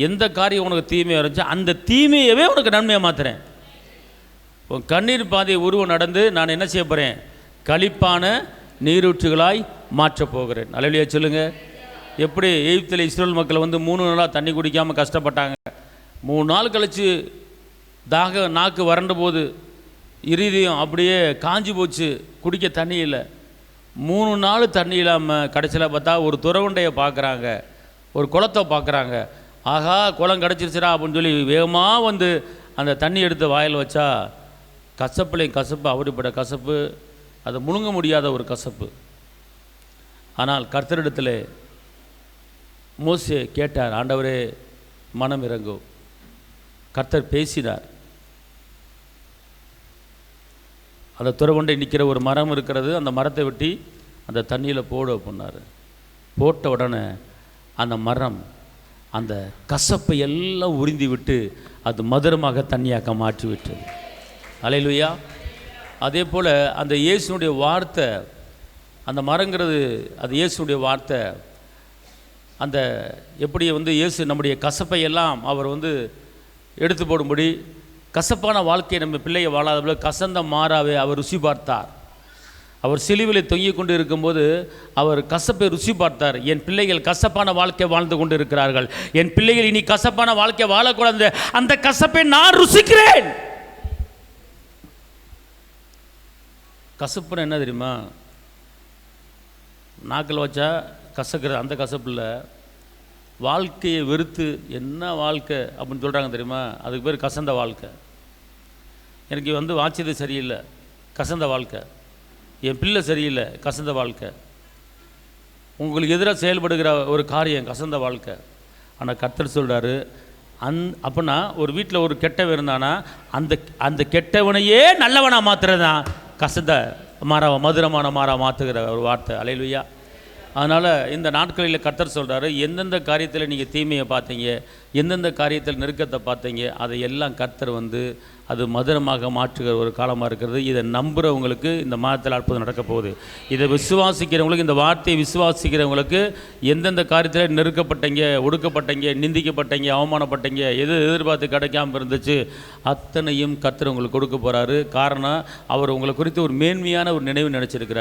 எந்த காரியம் உனக்கு தீமையாக இருந்துச்சோ அந்த தீமையவே உனக்கு நன்மையாக மாற்றுறேன். உன் கண்ணீர் பாதையை உருவம் நடந்து நான் என்ன செய்ய போகிறேன்? களிப்பான நீரூற்றுகளாய் மாற்றப் போகிறேன். அல்லேலூயா சொல்லுங்கள். எப்படி எகிப்தில் இஸ்ரேல் மக்கள் 3 நாளாக தண்ணி குடிக்காமல் கஷ்டப்பட்டாங்க. 3 நாள் கழித்து நாக்கு வறண்ட போது இருதயம் அப்படியே காஞ்சி போச்சு, குடிக்க தண்ணி இல்லை. 3 நாள் தண்ணி இல்லாமல் கடைசியில் பார்த்தா ஒரு துறவுண்டையை பார்க்குறாங்க, ஒரு குளத்தை பார்க்குறாங்க. ஆகா, குளம் கிடச்சிருச்சுரா அப்படின்னு சொல்லி வேகமாக அந்த தண்ணி எடுத்து வாயில் வச்சா கசப்புலையும் கசப்பு, அப்படிப்பட்ட கசப்பு, அதை முழுங்க முடியாத ஒரு கசப்பு. ஆனால் கர்த்தரிடத்தில் மோசே கேட்டார், ஆண்டவரே மனம் இறங்கும். கர்த்தர் பேசினார். அந்த துறவண்டை நிற்கிற ஒரு மரம் இருக்கிறது, அந்த மரத்தை வெட்டி அந்த தண்ணியில் போட அப்படின்னார். போட்ட உடனே அந்த மரம் அந்த கசப்பை எல்லாம் உறிந்தி விட்டு அது மதுரமாக தண்ணியாக்க மாற்றி விட்டது. அல்லேலூயா. அதே போல் அந்த இயேசுனுடைய வார்த்தை, அந்த மரங்கிறது அது இயேசுனுடைய வார்த்தை. அந்த எப்படி இயேசு நம்முடைய கசப்பை எல்லாம் அவர் எடுத்து போடும்படி, கசப்பான வாழ்க்கையை நம்ம பிள்ளையை வாழாத கசந்த மாறாவே அவர் ருசி பார்த்தார். அவர் சிலுவையில் தொங்கிக் கொண்டு இருக்கும்போது அவர் கசப்பை ருசி பார்த்தார். என் பிள்ளைகள் கசப்பான வாழ்க்கை வாழ்ந்து கொண்டு இருக்கிறார்கள், என் பிள்ளைகள் இனி கசப்பான வாழ்க்கை வாழக்கூடாது, அந்த கசப்பை நான் ருசிக்கிறேன். கசப்புன்னு என்ன தெரியுமா? நாக்கில் வச்சா கசக்கிற அந்த கசப்பு இல்லை, வாழ்க்கையை வெறுத்து என்ன வாழ்க்கை அப்படின்னு சொல்கிறாங்க தெரியுமா? அதுக்கு பேர் கசந்த வாழ்க்கை. எனக்கு வாட்சியது சரியில்லை, கசந்த வாழ்க்கை. என் பிள்ளை சரியில்லை, கசந்த வாழ்க்கை. உங்களுக்கு எதிராக செயல்படுகிற ஒரு காரியம், கசந்த வாழ்க்கை. ஆனால் கர்த்தர் சொல்கிறாரு, அப்படின்னா ஒரு வீட்டில் ஒரு கெட்டவன் இருந்தானா அந்த கெட்டவனையே நல்லவனாக மாற்றுறது தான் கசந்த மதுரமான மாற்றுகிற ஒரு வார்த்தை. அல்லேலூயா. அதனால் இந்த நாட்களில் கர்த்தர் சொல்கிறாரு, எந்தெந்த காரியத்தில் நீங்கள் தீமையை பார்த்தீங்க, எந்தெந்த காரியத்தில் நெருக்கத்தை பார்த்தீங்க, அதை எல்லாம் கர்த்தர் அது மதுரமாக மாற்றுகிற ஒரு காலமாக இருக்கிறது. இதை நம்புகிறவங்களுக்கு இந்த மாதத்தில் அற்புதம் நடக்க போகுது. இதை விசுவாசிக்கிறவங்களுக்கு, இந்த வார்த்தையை விசுவாசிக்கிறவங்களுக்கு எந்தெந்த காரியத்தில் நெருக்கப்பட்டீங்க, ஒடுக்கப்பட்டீங்க, நிந்திக்கப்பட்டீங்க, அவமானப்பட்டீங்க, எது எதிர்பார்த்து கிடைக்காமல் இருந்துச்சு, அத்தனையும் கர்த்தர் உங்களுக்கு கொடுக்க போகிறாரு. காரணம், அவர் உங்களை குறித்து ஒரு மேன்மையான ஒரு நினைவு நினச்சிருக்கிறார்.